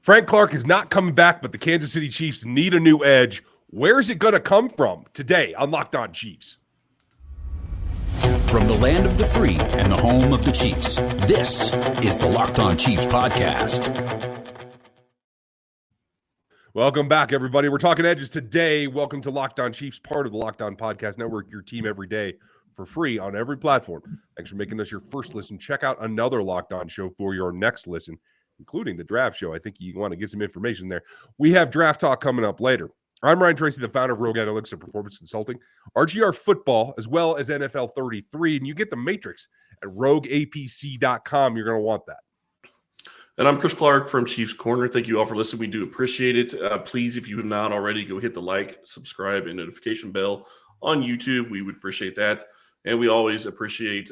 Frank Clark is not coming back, but the Kansas City Chiefs need a new edge. Where is it going to come from today on Locked On Chiefs? From the land of the free and the home of the Chiefs, this is the Locked On Chiefs podcast. Welcome back, everybody. We're talking edges today. Welcome to Locked On Chiefs, part of the Locked On Podcast Network, your team every day for free on every platform. Thanks for making us your first listen. Check out another Locked On show for your next listen, including the draft show. I think you want to get some information there. We have draft talk coming up later. I'm Ryan Tracy, the founder of Rogue Analytics and Performance Consulting, RGR Football, as well as NFL 33. And you get the matrix at rogueapc.com. You're going to want that. And I'm Chris Clark from Chiefs Corner. Thank you all for listening. We do appreciate it. Please, if you have not already, go hit the like, subscribe, and notification bell on YouTube. We would appreciate that. And we always appreciate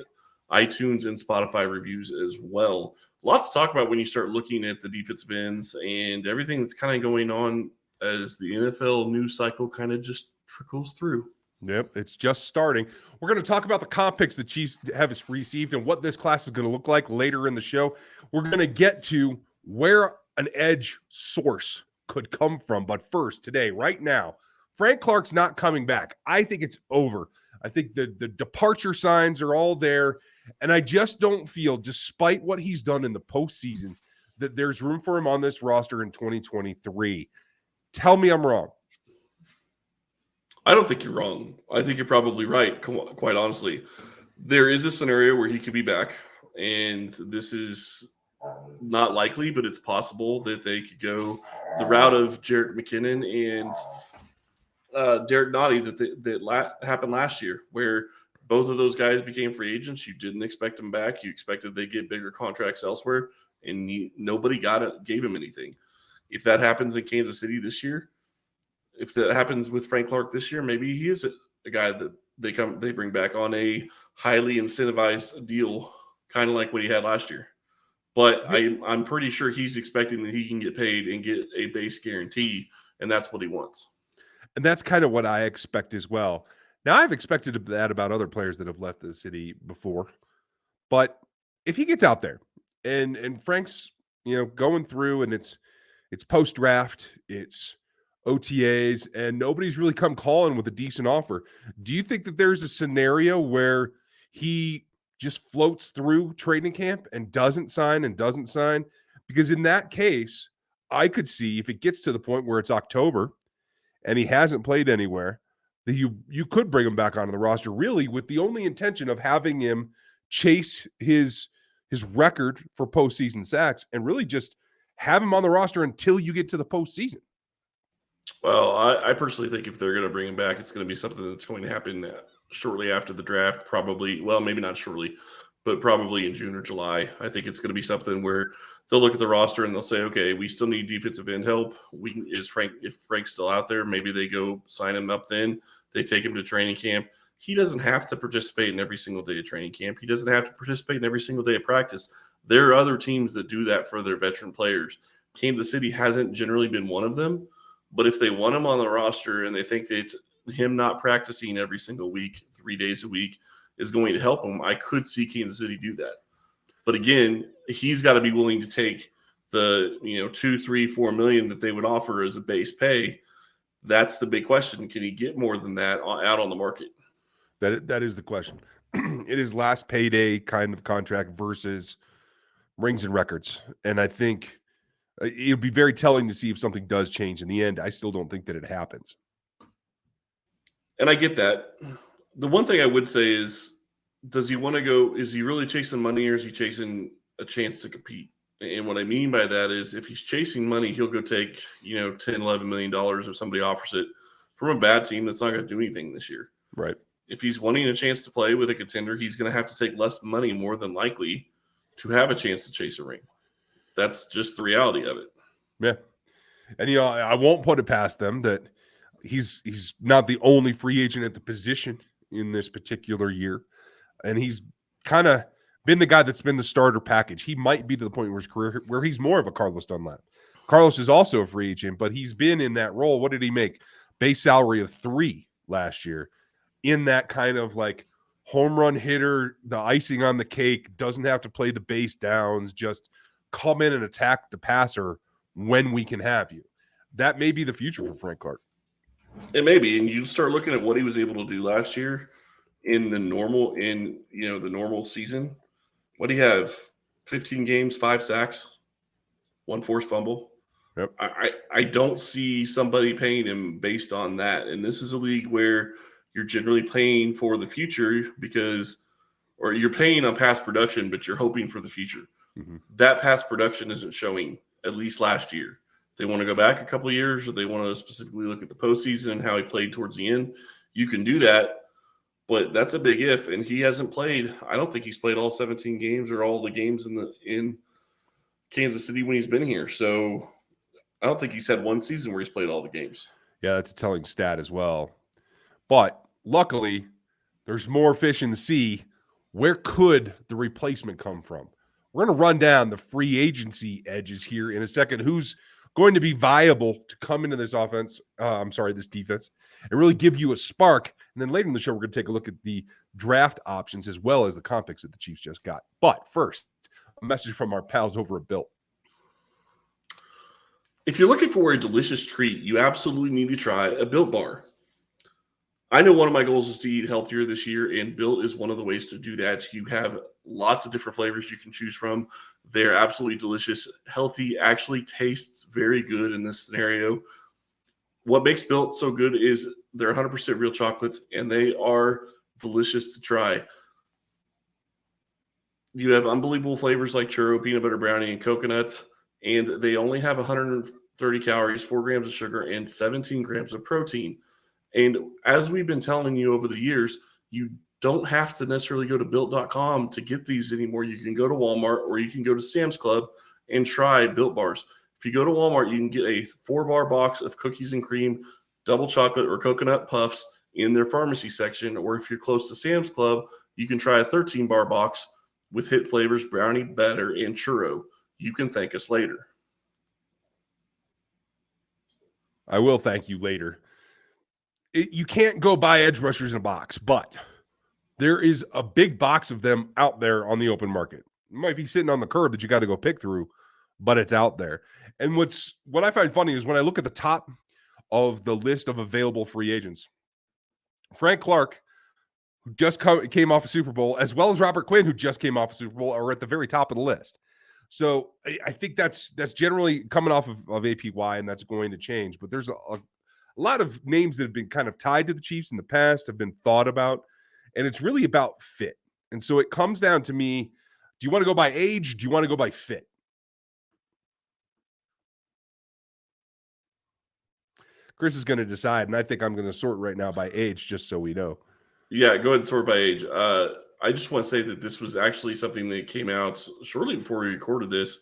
iTunes and Spotify reviews as well. Lots to talk about when you start looking at the defensive ends and everything that's kind of going on as the NFL news cycle kind of just trickles through. Yep, it's just starting. We're going to talk about the comp picks the Chiefs have received and what this class is going to look like later in the show. We're going to get to where an edge source could come from. But first, today, right now, Frank Clark's not coming back. I think it's over. I think the departure signs are all there. And I just don't feel, despite what he's done in the postseason, that there's room for him on this roster in 2023. Tell me I'm wrong. I don't think you're wrong. I think you're probably right, quite honestly. There is a scenario where he could be back, and this is not likely, but it's possible that they could go the route of Jerick McKinnon and Derek Nottie that happened last year, where both of those guys became free agents. You didn't expect them back. You expected they'd get bigger contracts elsewhere, and nobody gave him anything. If that happens in Kansas City this year, if that happens with Frank Clark this year, maybe he is a guy that they bring back on a highly incentivized deal, kind of like what he had last year. But I'm pretty sure he's expecting that he can get paid and get a base guarantee, and that's what he wants. And that's kind of what I expect as well. Now, I've expected that about other players that have left the city before. But if he gets out there and Frank's, going through and it's post-draft, it's OTAs, and nobody's really come calling with a decent offer, do you think that there's a scenario where he just floats through training camp and doesn't sign? Because in that case, I could see if it gets to the point where it's October and he hasn't played anywhere, that you could bring him back onto the roster, really with the only intention of having him chase his record for postseason sacks and really just have him on the roster until you get to the postseason. Well, I personally think if they're going to bring him back, it's going to be something that's going to happen shortly after the draft, probably. Well, maybe not shortly, but probably in June or July. I think it's going to be something where they'll look at the roster and they'll say, okay, we still need defensive end help. If Frank's still out there, maybe they go sign him up then. They take him to training camp. He doesn't have to participate in every single day of training camp. He doesn't have to participate in every single day of practice. There are other teams that do that for their veteran players. Kansas City hasn't generally been one of them. But if they want him on the roster and they think that him not practicing every single week, 3 days a week, is going to help him, I could see Kansas City do that. But again, he's got to be willing to take the $2, $3, $4 million that they would offer as a base pay. That's the big question. Can he get more than that out on the market? That is the question. It is last payday kind of contract versus rings and records. And I think it'll be very telling to see if something does change in the end. I still don't think that it happens. And I get that. The one thing I would say is, does he want to go, is he really chasing money or is he chasing a chance to compete? And what I mean by that is if he's chasing money, he'll go take, $10, $11 million if somebody offers it from a bad team that's not going to do anything this year. Right. If he's wanting a chance to play with a contender, he's going to have to take less money more than likely to have a chance to chase a ring. That's just the reality of it. Yeah. And, I won't put it past them that he's not the only free agent at the position in this particular year. And he's kind of been the guy that's been the starter package. He might be to the point where his career where he's more of a Carlos Dunlap. Carlos is also a free agent, but he's been in that role. What did he make? Base salary of $3 last year. In that kind of like home run hitter, the icing on the cake, doesn't have to play the base downs, just come in and attack the passer when we can have you. That may be the future for Frank Clark. It may be, and you start looking at what he was able to do last year in the normal season. What do you have? 15 games, 5 sacks, 1 forced fumble. Yep. I don't see somebody paying him based on that. And this is a league where you're generally paying for the future or you're paying on past production, but you're hoping for the future. Mm-hmm. That past production isn't showing, at least last year. They want to go back a couple of years, or they want to specifically look at the postseason and how he played towards the end. You can do that, but that's a big if. And he hasn't played. I don't think he's played all 17 games or all the games in Kansas City when he's been here. So I don't think he's had one season where he's played all the games. Yeah, that's a telling stat as well. But luckily, there's more fish in the sea. Where could the replacement come from? We're going to run down the free agency edges here in a second. Who's going to be viable to come into this this defense, and really give you a spark. And then later in the show, we're going to take a look at the draft options as well as the comp picks that the Chiefs just got. But first, a message from our pals over at Built. If you're looking for a delicious treat, you absolutely need to try a Built Bar. I know one of my goals is to eat healthier this year, and Built is one of the ways to do that. You have lots of different flavors you can choose from. They're absolutely delicious. Healthy actually tastes very good in this scenario. What makes Built so good is they're 100% real chocolate, and they are delicious to try. You have unbelievable flavors like churro, peanut butter brownie, and coconut, and they only have 130 calories, 4 grams of sugar, and 17 grams of protein. And as we've been telling you over the years, you don't have to necessarily go to Built.com to get these anymore. You can go to Walmart or you can go to Sam's Club and try Built Bars. If you go to Walmart, you can get a 4-bar box of cookies and cream, double chocolate or coconut puffs in their pharmacy section. Or if you're close to Sam's Club, you can try a 13-bar box with hit flavors, brownie, batter, and churro. You can thank us later. I will thank you later. You can't go buy edge rushers in a box, but there is a big box of them out there on the open market. It might be sitting on the curb that you got to go pick through, but it's out there. And what I find funny is when I look at the top of the list of available free agents, Frank Clark, who just came off a Super Bowl, as well as Robert Quinn, who just came off a Super Bowl, are at the very top of the list. So I think that's generally coming off of APY, and that's going to change. But there's a lot of names that have been kind of tied to the Chiefs in the past, have been thought about, and it's really about fit. And so it comes down to me, do you want to go by age? Do you want to go by fit? Chris is going to decide, and I think I'm going to sort right now by age, just so we know. Yeah, go ahead and sort by age. I just want to say that this was actually something that came out shortly before we recorded this.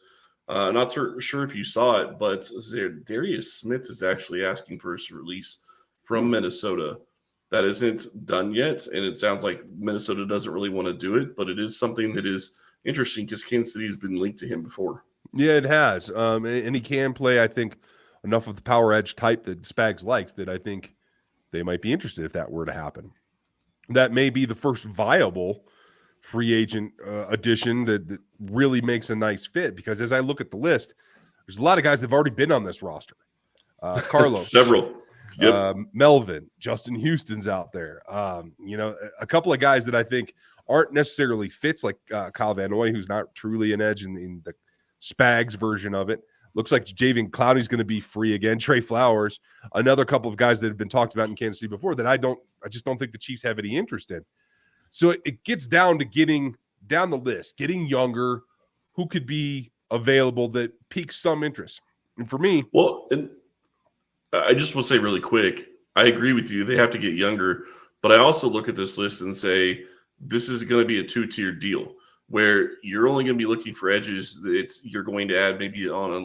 Not sure if you saw it, but Darius Smith is actually asking for his release from Minnesota. That isn't done yet, and it sounds like Minnesota doesn't really want to do it, but it is something that is interesting because Kansas City has been linked to him before. Yeah, it has. And he can play, I think, enough of the power edge type that Spags likes that I think they might be interested if that were to happen. That may be the first viable free agent addition that really makes a nice fit, because as I look at the list, there's a lot of guys that have already been on this roster. Carlos. Several. Yep. Melvin, Justin Houston's out there. A couple of guys that I think aren't necessarily fits, like Kyle Van Noy, who's not truly an edge in the Spags version of it. Looks like Javian Clowney's going to be free again. Trey Flowers, another couple of guys that have been talked about in Kansas City before that I just don't think the Chiefs have any interest in. So it gets down to getting down the list, getting younger, who could be available that piques some interest. And for me, well, and I just will say really quick, I agree with you. They have to get younger, but I also look at this list and say this is going to be a 2-tier deal, where you're only going to be looking for edges that you're going to add maybe on a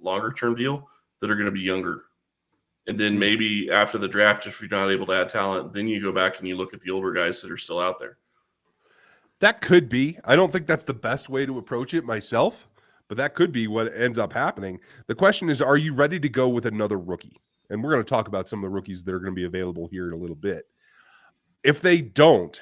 longer term deal that are going to be younger. And then maybe after the draft, if you're not able to add talent, then you go back and you look at the older guys that are still out there. That could be. I don't think that's the best way to approach it myself, but that could be what ends up happening. The question is, are you ready to go with another rookie? And we're going to talk about some of the rookies that are going to be available here in a little bit. If they don't,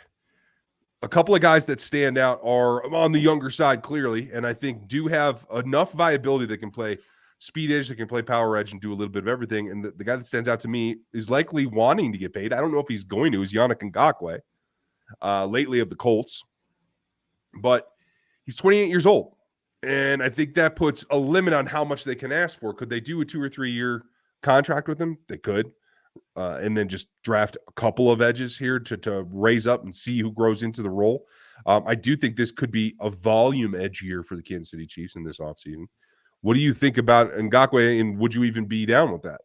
a couple of guys that stand out are on the younger side, clearly, and I think do have enough viability that can play speed edge that can play power edge and do a little bit of everything. And the guy that stands out to me is likely wanting to get paid. I don't know if he's going to, is Yannick Ngakoue, lately of the Colts. But he's 28 years old. And I think that puts a limit on how much they can ask for. Could they do a 2 or 3 year contract with him? They could. And then just draft a couple of edges here to raise up and see who grows into the role. I do think this could be a volume edge year for the Kansas City Chiefs in this offseason. What do you think about Ngakoue, and would you even be down with that?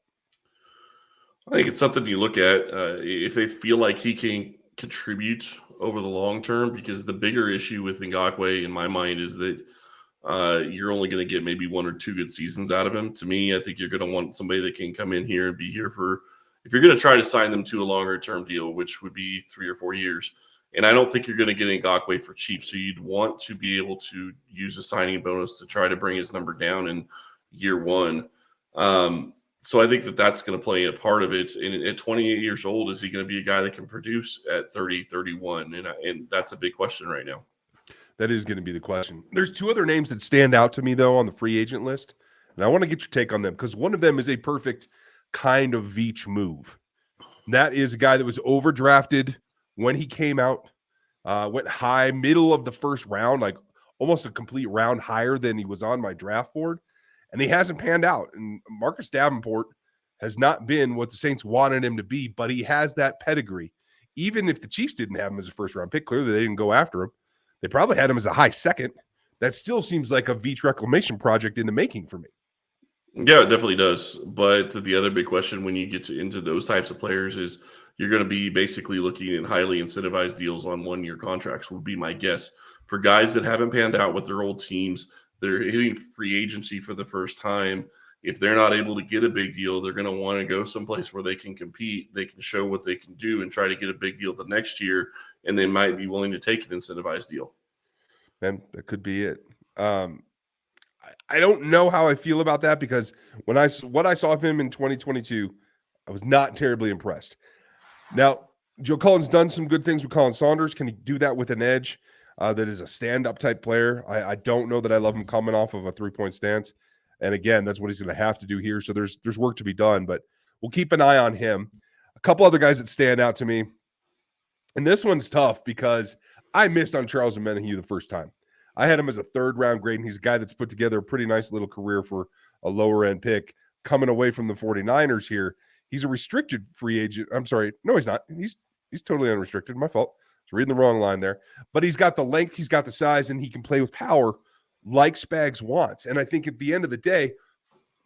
I think it's something you look at if they feel like he can contribute over the long term, because the bigger issue with Ngakoue in my mind is that you're only going to get maybe 1 or 2 good seasons out of him. To me, I think you're going to want somebody that can come in here and be here for, if you're going to try to sign them to a longer term deal, which would be 3 or 4 years. And I don't think you're going to get Ngakoue for cheap. So you'd want to be able to use a signing bonus to try to bring his number down in year 1. So I think that that's going to play a part of it. And at 28 years old, is he going to be a guy that can produce at 30, 31? And that's a big question right now. That is going to be the question. There's 2 other names that stand out to me, though, on the free agent list. And I want to get your take on them, because one of them is a perfect kind of Veach move. That is a guy that was overdrafted when he came out, went high, middle of the first round, like almost a complete round higher than he was on my draft board. And he hasn't panned out. And Marcus Davenport has not been what the Saints wanted him to be, but he has that pedigree. Even if the Chiefs didn't have him as a first-round pick, clearly they didn't go after him. They probably had him as a high second. That still seems like a Veach reclamation project in the making for me. Yeah, it definitely does. But the other big question when you get into those types of players is you're going to be basically looking at highly incentivized deals on 1-year contracts, would be my guess. For guys that haven't panned out with their old teams, they're hitting free agency for the first time. If they're not able to get a big deal, they're going to want to go someplace where they can compete, they can show what they can do, and try to get a big deal the next year, and they might be willing to take an incentivized deal. Man, that could be it. I don't know how I feel about that, because what I saw of him in 2022, I was not terribly impressed. Now, Joe Cullen's done some good things with Colin Saunders. Can he do that with an edge that is a stand-up type player? I don't know that I love him coming off of a 3-point stance. And again, that's what he's going to have to do here. So there's work to be done, but we'll keep an eye on him. A couple other guys that stand out to me, and this one's tough because I missed on Charles Omenihu the first time. I had him as a 3rd-round grade, and he's a guy that's put together a pretty nice little career for a lower-end pick coming away from the 49ers here. He's a restricted free agent. I'm sorry. No, he's not. He's totally unrestricted. My fault. I was reading the wrong line there. But he's got the length, he's got the size, and he can play with power like Spags wants. And I think at the end of the day,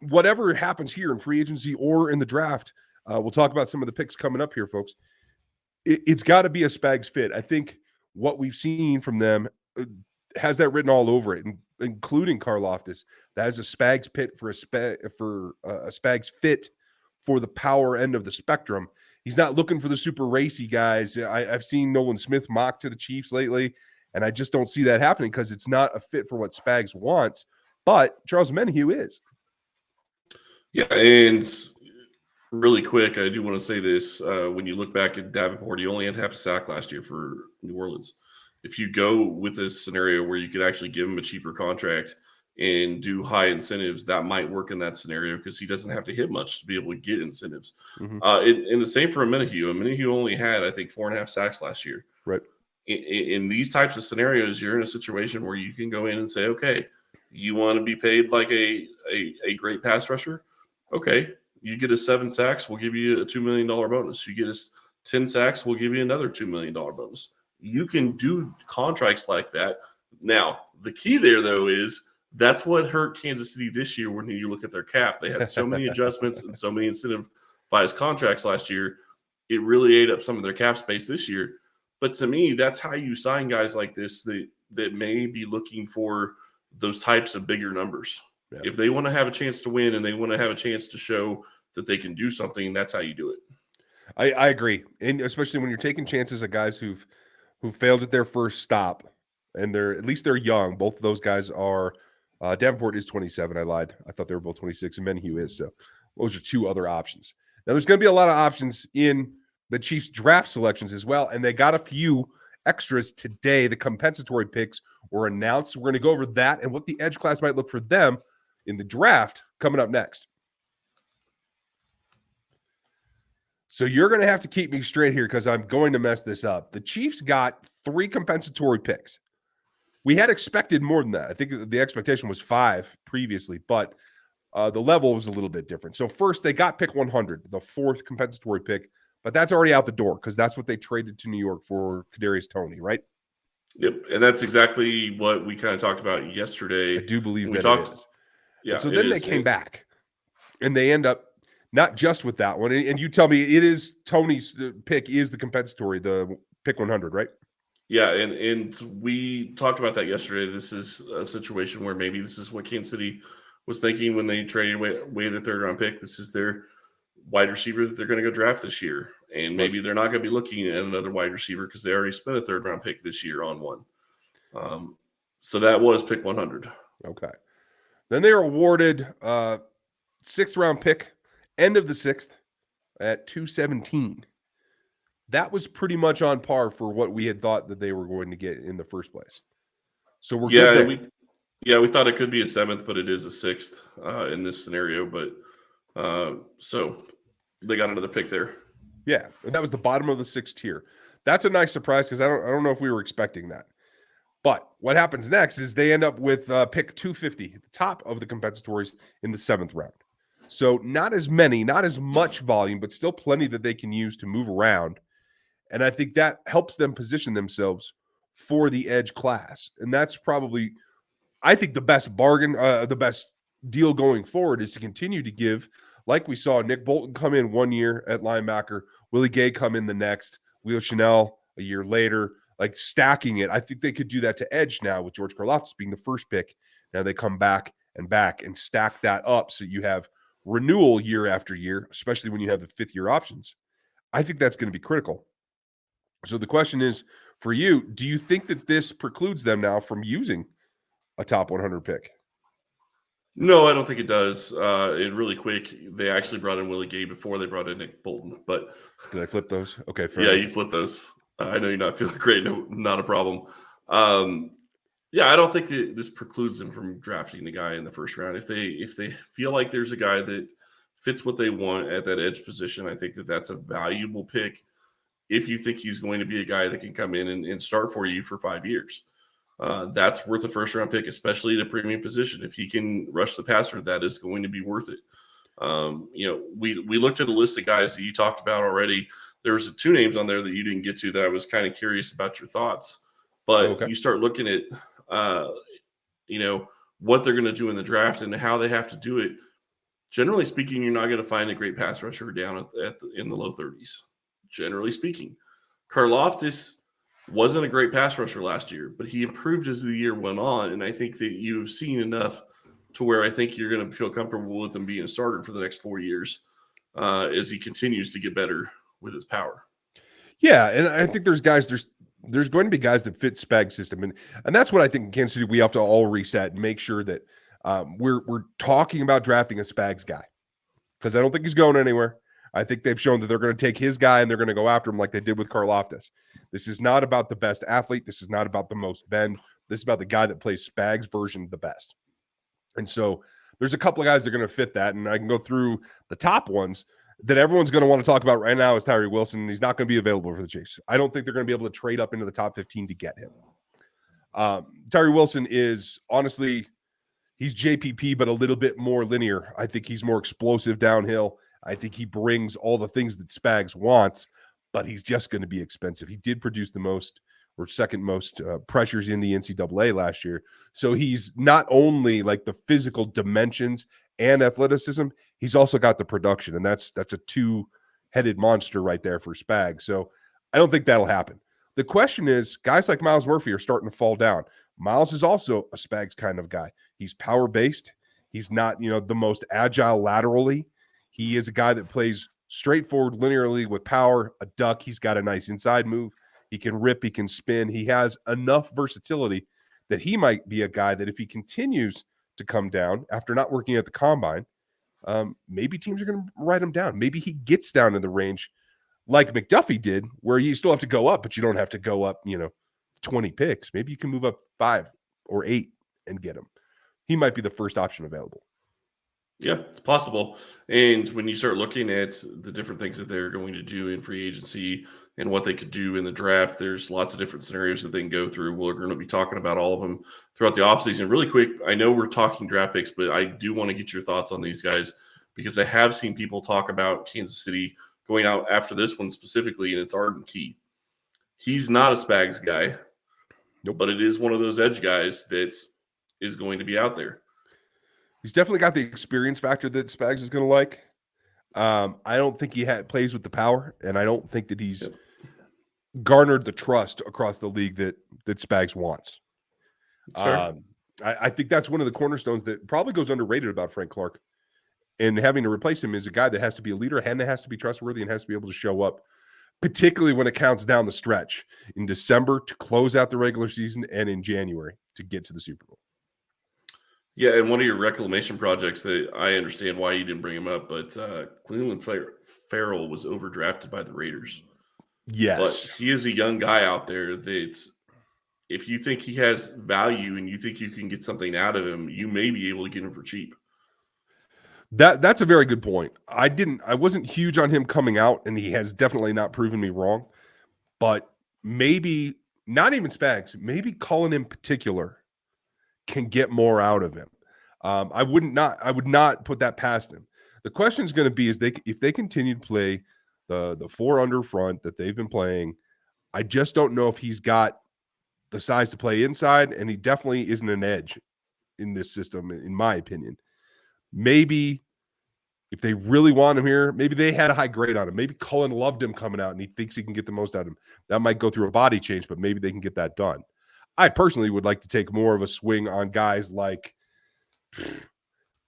whatever happens here in free agency or in the draft, we'll talk about some of the picks coming up here, folks. It's got to be a Spags fit. I think what we've seen from them has that written all over it, including Karlaftis. That has a Spags fit for a Spags fit for the power end of the spectrum. He's not looking for the super racy guys. I've seen Nolan Smith mock to the Chiefs lately, and I just don't see that happening because it's not a fit for what Spags wants. But Charles Omenihu is. Yeah, and really quick, I do want to say this. When you look back at Davenport, he only had half a sack last year for New Orleans. If you go with this scenario where you could actually give him a cheaper contract and do high incentives, that might work in that scenario because he doesn't have to hit much to be able to get incentives. Mm-hmm. And the same for Omenihu. Omenihu only had, I think, 4.5 sacks last year. Right. In these types of scenarios, you're in a situation where you can go in and say, okay, you want to be paid like a great pass rusher? Okay, you get 7 sacks, we'll give you a $2 million bonus. You get 10 sacks, we'll give you another $2 million bonus. You can do contracts like that. Now, the key there, though, is that's what hurt Kansas City this year when you look at their cap. They had so many adjustments and so many incentivized contracts last year. It really ate up some of their cap space this year. But to me, that's how you sign guys like this that may be looking for those types of bigger numbers. Yeah. If they want to have a chance to win and they want to have a chance to show that they can do something, that's how you do it. I agree. And especially when you're taking chances at guys who failed at their first stop, and at least they're young. Both of those guys are Davenport is 27. I lied. I thought they were both 26, and Omenihu is. So those are 2 other options. Now there's going to be a lot of options in the Chiefs draft selections as well, and they got a few extras today. The compensatory picks were announced. We're going to go over that and what the edge class might look for them in the draft coming up next. So you're going to have to keep me straight here because I'm going to mess this up. The Chiefs got 3 compensatory picks. We had expected more than that. I think the expectation was 5 previously, but the level was a little bit different. So first, they got pick 100, the 4th compensatory pick, but that's already out the door because that's what they traded to New York for Kadarius Toney, right? Yep, and that's exactly what we kind of talked about yesterday. I do believe that it is. Yeah. And so then they came back, and they end up not just with that one. And you tell me it is Toney's pick is the compensatory, the pick 100, right? Yeah, and we talked about that yesterday. This is a situation where maybe this is what Kansas City was thinking when they traded away the 3rd-round pick. This is their wide receiver that they're going to go draft this year. And maybe they're not going to be looking at another wide receiver because they already spent a 3rd-round pick this year on one. So that was pick 100. Okay. Then they are awarded 6th-round pick, end of the 6th at 217. That was pretty much on par for what we had thought that they were going to get in the first place. So we're good there. We thought it could be a 7th, but it is a 6th in this scenario. But so they got another pick there. Yeah, and that was the bottom of the 6th tier. That's a nice surprise because I don't know if we were expecting that. But what happens next is they end up with pick 250, at the top of the compensatories in the 7th round. So not as much volume, but still plenty that they can use to move around. And I think that helps them position themselves for the edge class. And that's probably, I think, the best bargain, the best deal going forward is to continue to give, like we saw Nick Bolton come in 1 year at linebacker, Willie Gay come in the next, Leo Chanel a year later, like stacking it. I think they could do that to edge now with George Karlaftis being the first pick. Now they come back and stack that up so you have renewal year after year, especially when you have the 5th-year options. I think that's going to be critical. So the question is for you, do you think that this precludes them now from using a top 100 pick? No, I don't think it does. It really quick. They actually brought in Willie Gay before they brought in Nick Bolton. But did I flip those? Okay, fair yeah, enough. you flip those. I know you're not feeling great. No, not a problem. Yeah, I don't think that this precludes them from drafting the guy in the first round. If they feel like there's a guy that fits what they want at that edge position, I think that that's a valuable pick. If you think he's going to be a guy that can come in and start for you for 5 years, that's worth a first-round pick, especially at a premium position. If he can rush the passer, that is going to be worth it. We looked at a list of guys that you talked about already. There was 2 names on there that you didn't get to that I was kind of curious about your thoughts. But You start looking at, what they're going to do in the draft and how they have to do it. Generally speaking, you're not going to find a great pass rusher down in the low 30s. Generally speaking, Karlaftis wasn't a great pass rusher last year, but he improved as the year went on. And I think that you've seen enough to where I think you're going to feel comfortable with him being a starter for the next 4 years as he continues to get better with his power. Yeah, and I think there's going to be guys that fit Spag's system, and that's what I think in Kansas City we have to all reset and make sure that we're talking about drafting a Spags guy, because I don't think he's going anywhere. I think they've shown that they're going to take his guy and they're going to go after him like they did with Karlaftis. This is not about the best athlete. This is not about the most bend. This is about the guy that plays Spags' version the best. And so there's a couple of guys that are going to fit that, and I can go through the top ones that everyone's going to want to talk about right now is Tyree Wilson, and he's not going to be available for the Chiefs. I don't think they're going to be able to trade up into the top 15 to get him. Tyree Wilson is honestly, he's JPP, but a little bit more linear. I think he's more explosive downhill. I think he brings all the things that Spags wants, but he's just going to be expensive. He did produce the most or second most pressures in the NCAA last year. So he's not only like the physical dimensions and athleticism, he's also got the production, and that's a two-headed monster right there for Spags. So I don't think that'll happen. The question is, guys like Myles Murphy are starting to fall down. Myles is also a Spags kind of guy. He's power-based. He's not, the most agile laterally. He is a guy that plays straightforward linearly with power, a duck. He's got a nice inside move. He can rip, he can spin. He has enough versatility that he might be a guy that if he continues to come down after not working at the combine, maybe teams are going to write him down. Maybe he gets down in the range like McDuffie did, where you still have to go up, but you don't have to go up, 20 picks. Maybe you can move up 5 or 8 and get him. He might be the first option available. Yeah, it's possible. And when you start looking at the different things that they're going to do in free agency and what they could do in the draft, there's lots of different scenarios that they can go through. We're going to be talking about all of them throughout the offseason. Really quick, I know we're talking draft picks, but I do want to get your thoughts on these guys because I have seen people talk about Kansas City going out after this one specifically, and it's Arden Key. He's not a Spags guy, but it is one of those edge guys that is going to be out there. He's definitely got the experience factor that Spags is going to like. I don't think he plays with the power, and I don't think that he's garnered the trust across the league that Spags wants. I think that's one of the cornerstones that probably goes underrated about Frank Clark. And having to replace him is a guy that has to be a leader and that has to be trustworthy and has to be able to show up, particularly when it counts down the stretch in December to close out the regular season and in January to get to the Super Bowl. Yeah, and one of your reclamation projects that I understand why you didn't bring him up, but Cleveland Farrell was overdrafted by the Raiders. Yes. But he is a young guy out there that's, if you think he has value and you think you can get something out of him, you may be able to get him for cheap. That's a very good point. I wasn't huge on him coming out, and he has definitely not proven me wrong. But maybe not even Spags, maybe Cullen in particular can get more out of him. I would not put that past him. The question is going to be if they continue to play the 4 under front that they've been playing. I just don't know if he's got the size to play inside, and he definitely isn't an edge in this system, in my opinion. Maybe if they really want him here, maybe they had a high grade on him. Maybe Cullen loved him coming out, and he thinks he can get the most out of him. That might go through a body change, but maybe they can get that done. I personally would like to take more of a swing on guys like,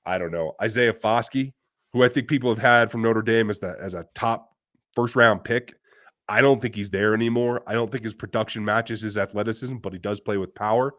I don't know, Isaiah Foskey, who I think people have had from Notre Dame as a top first-round pick. I don't think he's there anymore. I don't think his production matches his athleticism, but he does play with power.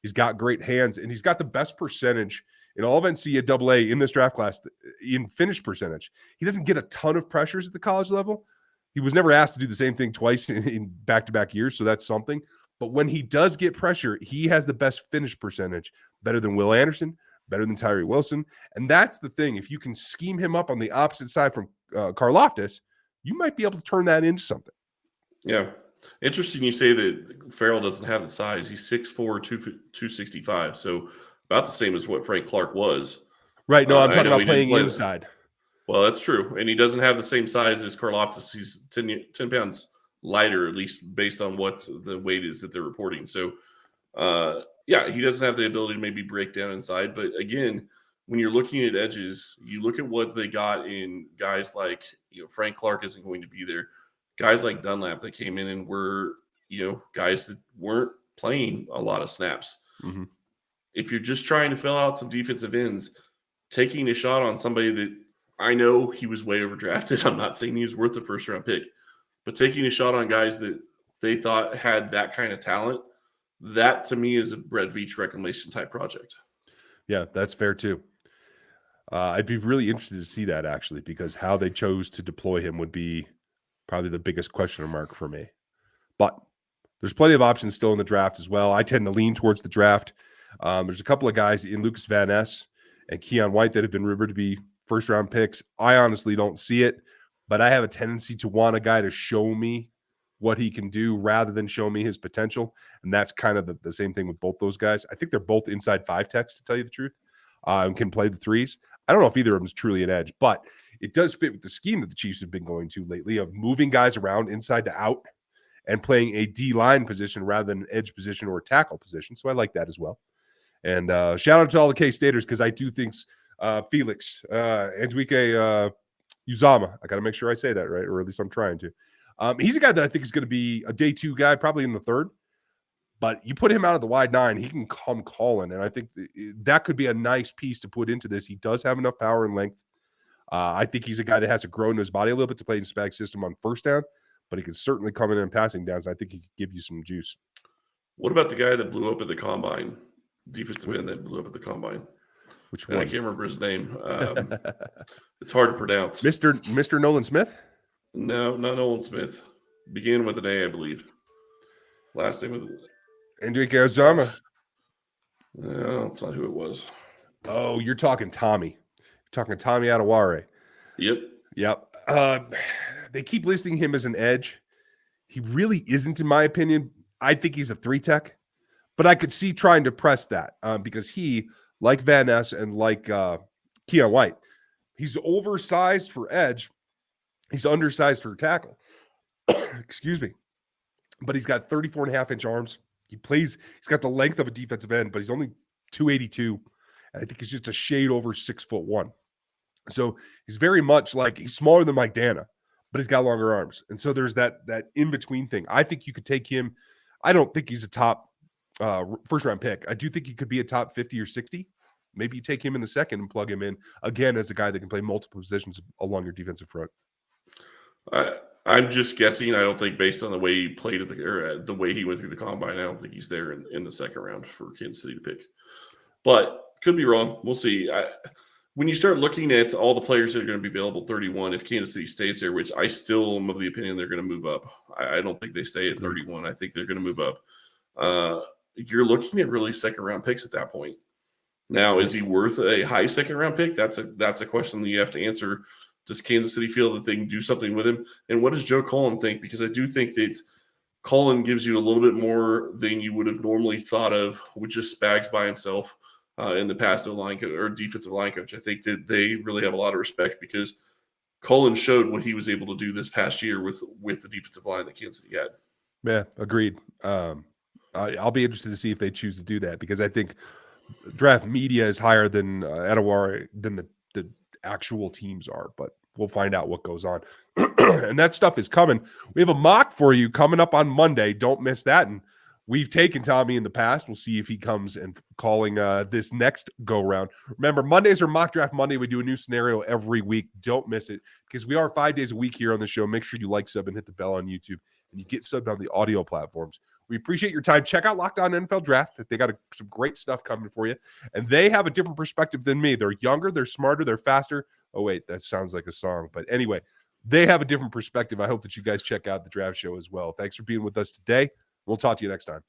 He's got great hands, and he's got the best percentage in all of NCAA in this draft class in finish percentage. He doesn't get a ton of pressures at the college level. He was never asked to do the same thing twice in back-to-back years, so that's something. But when he does get pressure, he has the best finish percentage, better than Will Anderson, better than Tyree Wilson. And that's the thing. If you can scheme him up on the opposite side from Karlaftis, you might be able to turn that into something. Yeah. Interesting you say that Farrell doesn't have the size. He's 6'4", 265, so about the same as what Frank Clark was. Right. No, I'm talking about playing inside. Well, that's true. And he doesn't have the same size as Karlaftis. He's 10 pounds lighter, at least based on what the weight is that they're reporting. So, yeah, he doesn't have the ability to maybe break down inside. But again, when you're looking at edges, you look at what they got in guys like, Frank Clark isn't going to be there. Guys like Dunlap that came in and were, guys that weren't playing a lot of snaps. Mm-hmm. If you're just trying to fill out some defensive ends, taking a shot on somebody that I know he was way overdrafted. I'm not saying he's worth a first-round pick. But taking a shot on guys that they thought had that kind of talent, that to me is a Brett Veach reclamation type project. Yeah, that's fair too. I'd be really interested to see that actually, because how they chose to deploy him would be probably the biggest question mark for me. But there's plenty of options still in the draft as well. I tend to lean towards the draft. There's a couple of guys in Lucas Van Ness and Keon White that have been rumored to be first-round picks. I honestly don't see it, but I have a tendency to want a guy to show me what he can do rather than show me his potential. And that's kind of the same thing with both those guys. I think they're both inside 5 techs, to tell you the truth, and can play the threes. I don't know if either of them is truly an edge, but it does fit with the scheme that the Chiefs have been going to lately of moving guys around inside to out and playing a D-line position rather than an edge position or a tackle position. So I like that as well. And shout out to all the K-Staters, because I do think Felix, Anduike Uzama, I got to make sure I say that right, or at least I'm trying to. He's a guy that I think is going to be a day 2 guy, probably in the 3rd. But you put him out of the wide 9, he can come calling. And I think that could be a nice piece to put into this. He does have enough power and length. I think he's a guy that has to grow in his body a little bit to play in Spag system on first down, but he can certainly come in passing downs. I think he could give you some juice. What about the guy that blew up at the combine? Defensive end that blew up at the combine. Which one? I can't remember his name. It's hard to pronounce. Mr. Nolan Smith? No, not Nolan Smith. Began with an A, I believe. Last name with Anduike Uzama. No, that's not who it was. Oh, you're talking Tommy. talking Tommy Adewale. Yep. They keep listing him as an edge. He really isn't, in my opinion. I think he's a 3-tech, but I could see trying to press that because he, like Van Ness and like Keon White, he's oversized for edge. He's undersized for tackle. Excuse me. But he's got 34.5-inch arms. He's got the length of a defensive end, but he's only 282. And I think he's just a shade over 6'1". So he's very much like, he's smaller than Mike Dana, but he's got longer arms. And so there's that in-between thing. I think you could take him. I don't think he's a top first-round pick. I do think he could be a top 50 or 60. Maybe you take him in the second and plug him in, again, as a guy that can play multiple positions along your defensive front. I'm just guessing. I don't think, based on the way he played the way he went through the combine, I don't think he's there in the second round for Kansas City to pick. But could be wrong. We'll see. When you start looking at all the players that are going to be available 31, if Kansas City stays there, which I still am of the opinion they're going to move up. I don't think they stay at 31. I think they're going to move up. You're looking at really second-round picks at that point. Now, is he worth a high second-round pick? That's a question that you have to answer. Does Kansas City feel that they can do something with him? And what does Joe Cullen think? Because I do think that Cullen gives you a little bit more than you would have normally thought of with just Spags by himself in the past line or defensive line coach. I think that they really have a lot of respect because Cullen showed what he was able to do this past year with the defensive line that Kansas City had. Yeah, agreed. I'll be interested to see if they choose to do that because I think draft media is higher than Adewale than the actual teams are, but we'll find out what goes on. And that stuff is coming. We have a mock for you coming up on Monday. Don't miss that. And we've taken Tommy in the past. We'll see if he comes and calling this next go round. Remember, Mondays are Mock Draft Monday. We do a new scenario every week. Don't miss it because we are 5 days a week here on the show. Make sure you like, sub, and hit the bell on YouTube, and you get subbed on the audio platforms. We appreciate your time. Check out Locked On NFL Draft. They got some great stuff coming for you, and they have a different perspective than me. They're younger, they're smarter, they're faster. Oh, wait, that sounds like a song. But anyway, they have a different perspective. I hope that you guys check out the draft show as well. Thanks for being with us today. We'll talk to you next time.